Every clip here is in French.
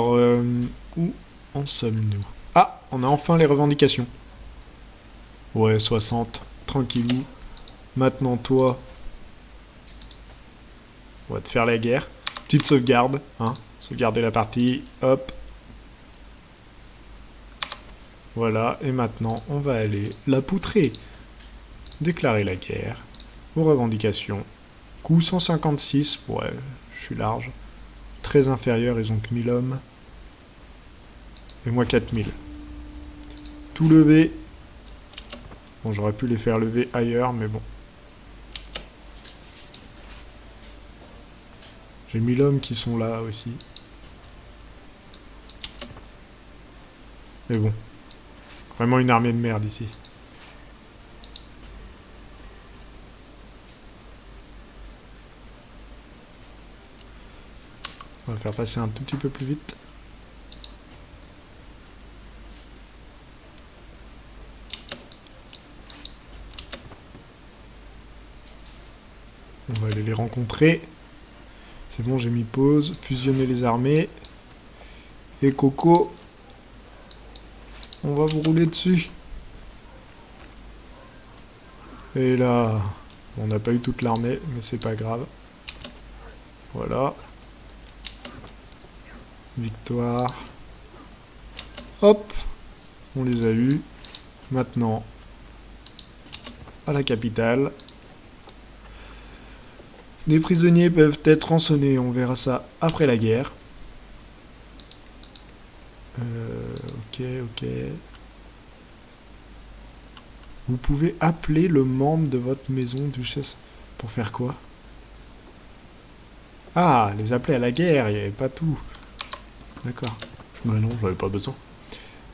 Alors, où en sommes-nous? Ah, on a enfin les revendications. Ouais, 60. Tranquillou. Maintenant, toi, on va te faire la guerre. Petite sauvegarde, hein. Sauvegarder la partie. Hop. Voilà. Et maintenant, on va aller la poutrer. Déclarer la guerre. Aux revendications. Coût 156. Ouais, je suis large. Très inférieur, ils ont que 1000 hommes. Et moi 4000. Tout lever. Bon, j'aurais pu les faire lever ailleurs, mais bon. J'ai 1000 hommes qui sont là aussi. Mais bon. Vraiment une armée de merde ici. On va faire passer un tout petit peu plus vite. On va aller les rencontrer. C'est bon, j'ai mis pause. Fusionner les armées. Et Coco, on va vous rouler dessus. Et là, on n'a pas eu toute l'armée, mais c'est pas grave. Voilà. Victoire. Hop, on les a eus. Maintenant, à la capitale. Des prisonniers peuvent être rançonnés, on verra ça après la guerre. Ok. Vous pouvez appeler le membre de votre maison, duchesse. Pour faire quoi? Ah, les appeler à la guerre, il n'y avait pas tout. D'accord. Bah non, j'avais pas besoin.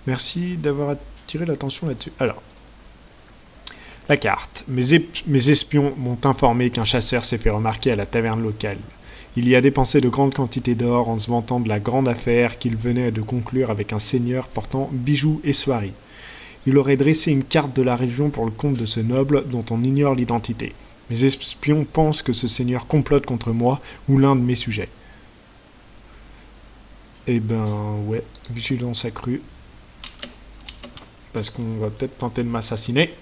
Merci d'avoir attiré l'attention là-dessus. Alors, la carte. Mes espions m'ont informé qu'un chasseur s'est fait remarquer à la taverne locale. Il y a dépensé de grandes quantités d'or en se vantant de la grande affaire qu'il venait de conclure avec un seigneur portant bijoux et soieries. Il aurait dressé une carte de la région pour le compte de ce noble dont on ignore l'identité. Mes espions pensent que ce seigneur complote contre moi ou l'un de mes sujets. Eh ben, ouais, vigilance accrue. Parce qu'on va peut-être tenter de m'assassiner.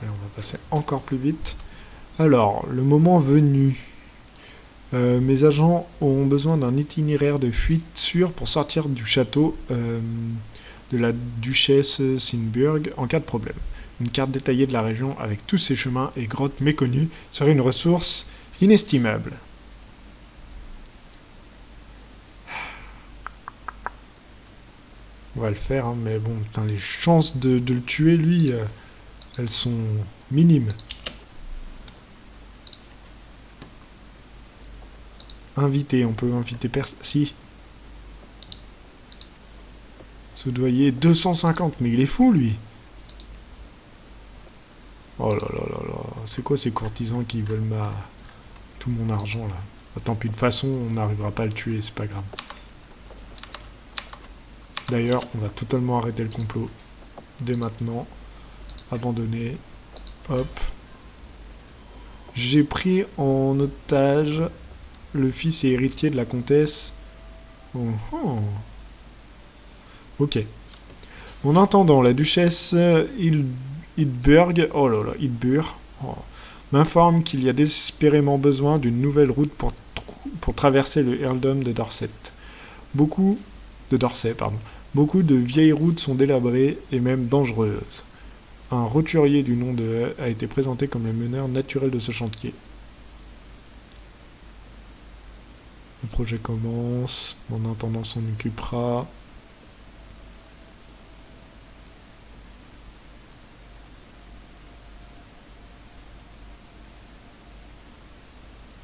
Allez, on va passer encore plus vite. Alors, le moment venu. Mes agents ont besoin d'un itinéraire de fuite sûr pour sortir du château de la duchesse Sinburg en cas de problème. Une carte détaillée de la région avec tous ses chemins et grottes méconnues serait une ressource inestimable. On va le faire, hein, mais bon, putain, les chances de le tuer, lui, elles sont minimes. Inviter, on peut inviter personne. Si. Soudoyer 250, mais il est fou, lui. Oh là là là là. C'est quoi ces courtisans qui veulent tout mon argent, là? Tant pis, de toute façon, on n'arrivera pas à le tuer, c'est pas grave. D'ailleurs, on va totalement arrêter le complot. Dès maintenant. Abandonner. Hop. J'ai pris en otage le fils et héritier de la comtesse. Ok. En attendant, la duchesse Hildburg, m'informe qu'il y a désespérément besoin d'une nouvelle route pour traverser le earldom de Dorset. Beaucoup de vieilles routes sont délabrées et même dangereuses. Un roturier du nom de a été présenté comme le meneur naturel de ce chantier. Le projet commence, mon intendant s'en occupera.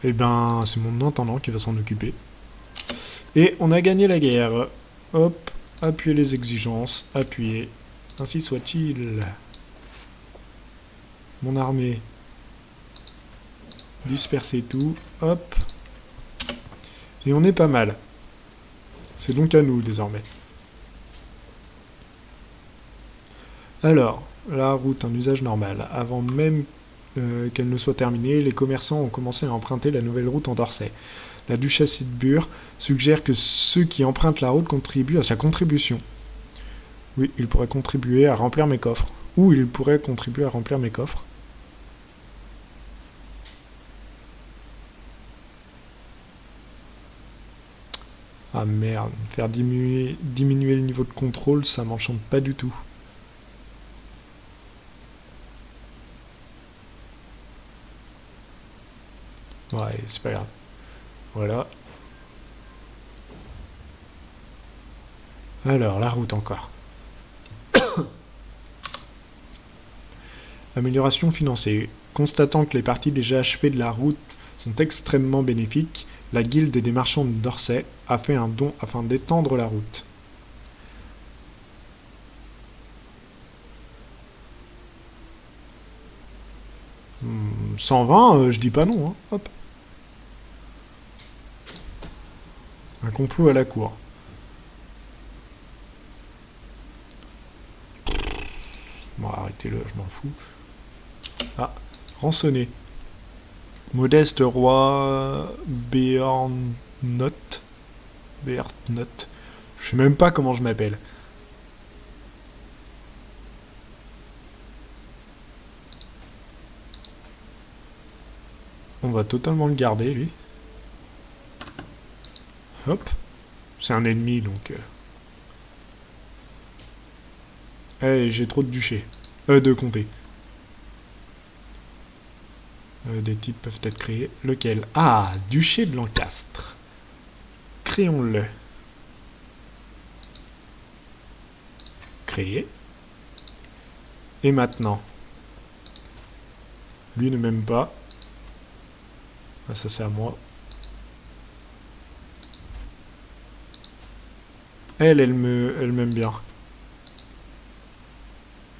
Eh ben, c'est mon intendant qui va s'en occuper. Et on a gagné la guerre. Hop, appuyer les exigences, appuyer. Ainsi soit-il. Mon armée. Disperser tout. Hop. Et on est pas mal. C'est donc à nous, désormais. Alors, la route, un usage normal. Avant même qu'elle ne soit terminée, les commerçants ont commencé à emprunter la nouvelle route en Dorset. La duchesse Hildburg suggère que ceux qui empruntent la route contribuent à sa contribution. Oui, il pourrait contribuer à remplir mes coffres. Ou il pourrait contribuer à remplir mes coffres. Ah merde, faire diminuer le niveau de contrôle, ça m'enchante pas du tout. Ouais, c'est pas grave. Voilà. Alors, la route encore. Amélioration financée. Constatant que les parties déjà achevées de la route sont extrêmement bénéfiques, la guilde des marchands de Dorset a fait un don afin d'étendre la route. 120, je dis pas non. Hein. Hop. Un complot à la cour. Bon, arrêtez-le, je m'en fous. Ah, rançonné. Modeste roi Beornot. Beornot. Je sais même pas comment je m'appelle. On va totalement le garder, lui. Hop. C'est un ennemi, donc... Eh, j'ai trop de duchés. De comtés. Des titres peuvent être créés. Lequel? Ah, duché de Lancastre. Créons-le. Créer. Et maintenant. Lui ne m'aime pas. Ah, ça c'est à moi. Elle m'aime bien.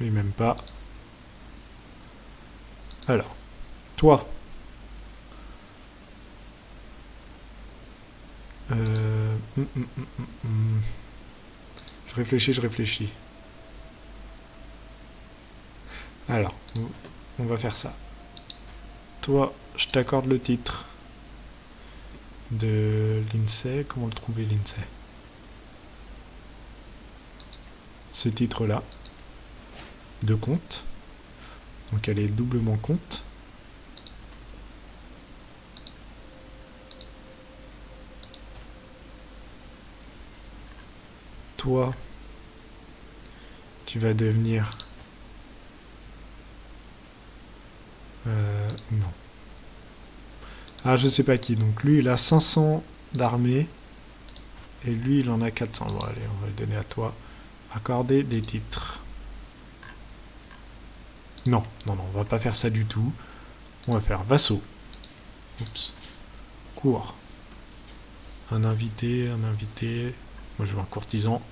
Lui m'aime pas. Alors. Toi. Je réfléchis. Alors, on va faire ça. Toi, je t'accorde le titre de l'INSEE. Comment le trouver, l'INSEE? Ce titre-là. De compte. Donc elle est doublement compte. Toi, tu vas devenir... non. Ah, je sais pas qui. Donc lui, il a 500 d'armée. Et lui, il en a 400. Bon, allez, on va le donner à toi. Accorder des titres. Non, on va pas faire ça du tout. On va faire vassaux. Oups. Cours. Un invité. Moi, je veux un courtisan.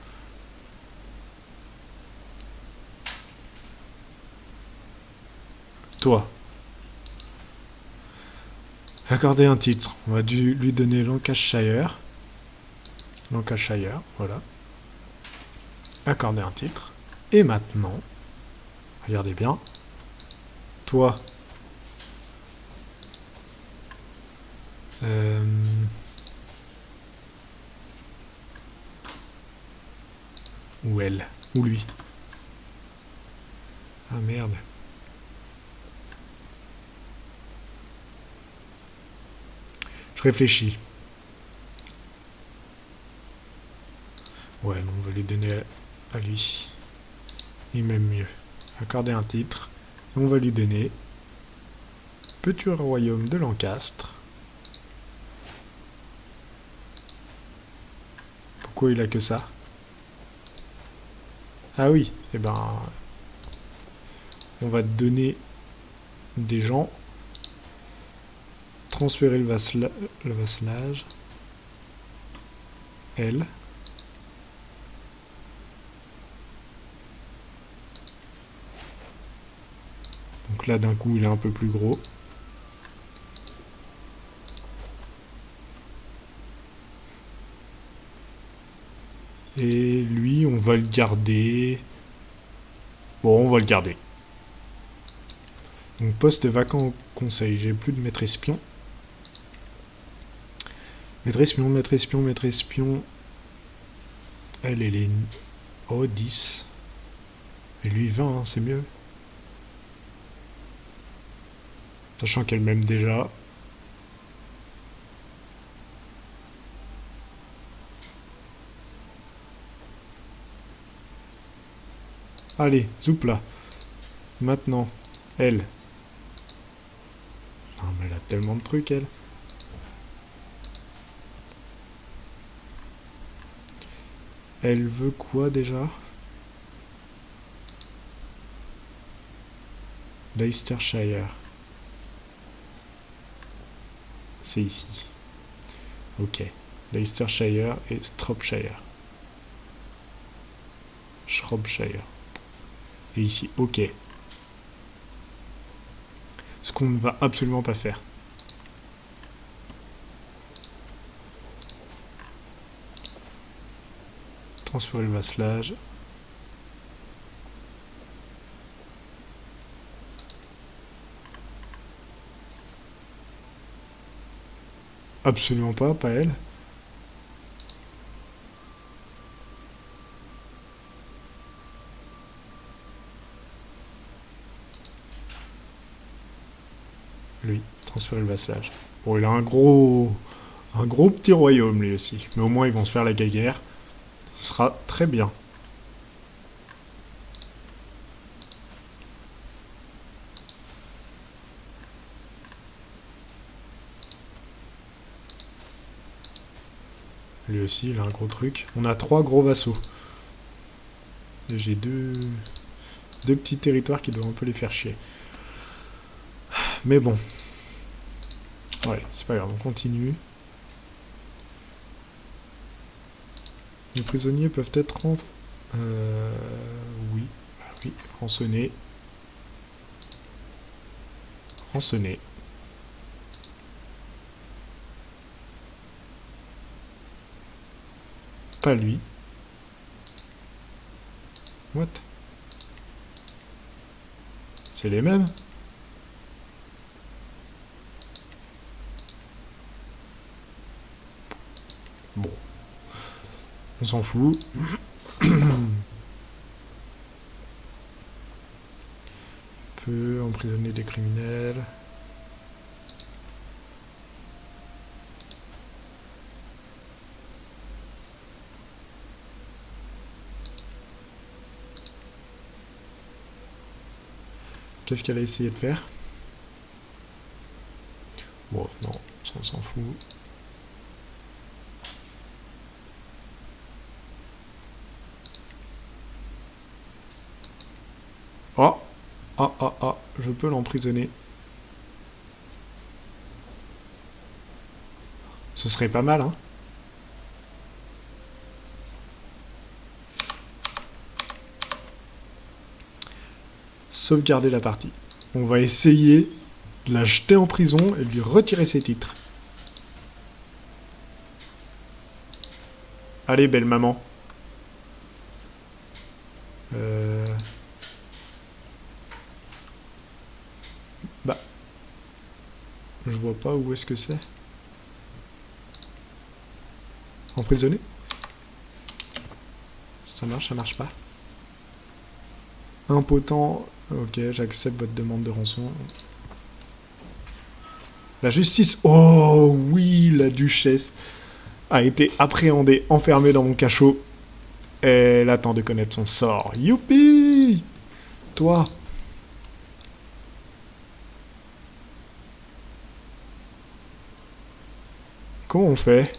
Toi. Accorder un titre. On va lui donner Lancashire. Lancashire, voilà. Accorder un titre. Et maintenant, regardez bien. Toi. Ou elle. Ou lui. Ah merde. Je réfléchis. Ouais, on va lui donner à lui. Il m'aime mieux. Accorder un titre. Et on va lui donner Petit royaume de Lancastre. Pourquoi il a que ça? Ah oui, eh ben... On va te donner des gens. Transférer le vasselage. Elle. Donc là, d'un coup, il est un peu plus gros. Et lui, on va le garder. Bon, on va le garder. Donc poste vacant au conseil. J'ai plus de maître espion. Maître espion, maître espion, maître espion. Elle est... Oh, 10. Et lui 20, hein, c'est mieux. Sachant qu'elle m'aime déjà. Allez, zoupla. Maintenant, elle. Non, mais elle a tellement de trucs, elle. Elle veut quoi, déjà? Leicestershire. C'est ici. Ok. Leicestershire et Shropshire. Shropshire. Et ici, ok. Ce qu'on ne va absolument pas faire. Transférer le vasselage. Absolument pas, pas elle. Lui, transférer le vasselage. Bon, il a un gros petit royaume, lui aussi. Mais au moins, ils vont se faire la guerre. Ce sera très bien. Lui aussi, il a un gros truc. On a 3 gros vassaux. Et j'ai deux petits territoires qui doivent un peu les faire chier. Mais bon. Ouais, c'est pas grave, on continue. Les prisonniers peuvent être oui, bah oui, rançonnés. Rançonnés. Pas lui. What? C'est les mêmes? Bon. On s'en fout. Peut emprisonner des criminels. Qu'est-ce qu'elle a essayé de faire? Bon, non, ça, on s'en fout. Oh! Ah, ah, ah, je peux l'emprisonner. Ce serait pas mal, hein? Sauvegarder la partie. On va essayer de la jeter en prison et de lui retirer ses titres. Allez, belle maman. Bah. Je vois pas où est-ce que c'est. Emprisonné? Ça marche pas. Impotent. Ok, j'accepte votre demande de rançon. La justice. Oh oui, la duchesse a été appréhendée, enfermée dans mon cachot. Elle attend de connaître son sort. Youpi! Toi. Comment on fait?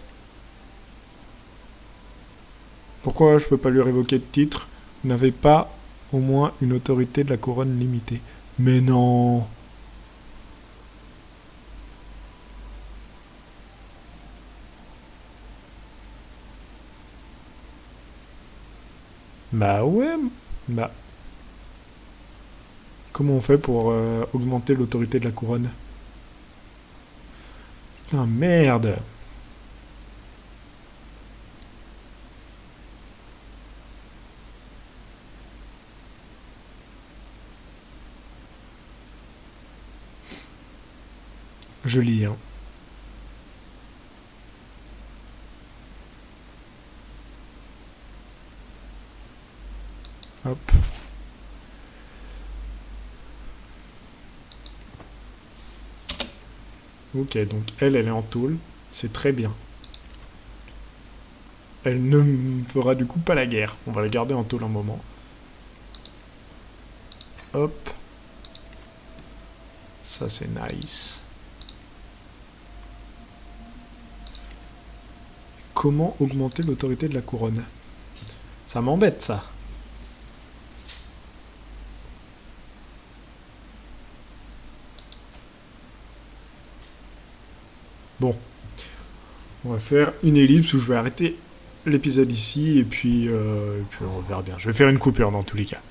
Pourquoi je peux pas lui révoquer de titre? Vous n'avez pas au moins une autorité de la couronne limitée. Mais non! Bah ouais, bah... Comment on fait pour augmenter l'autorité de la couronne? Putain, merde! Je lis, hein. Hop. Ok, donc elle est en tôle. C'est très bien. Elle ne fera du coup pas la guerre. On va la garder en tôle un moment. Hop. Ça, c'est nice. Comment augmenter l'autorité de la couronne? Ça m'embête, ça. Bon. On va faire une ellipse où je vais arrêter l'épisode ici et puis on verra bien. Je vais faire une coupure dans tous les cas.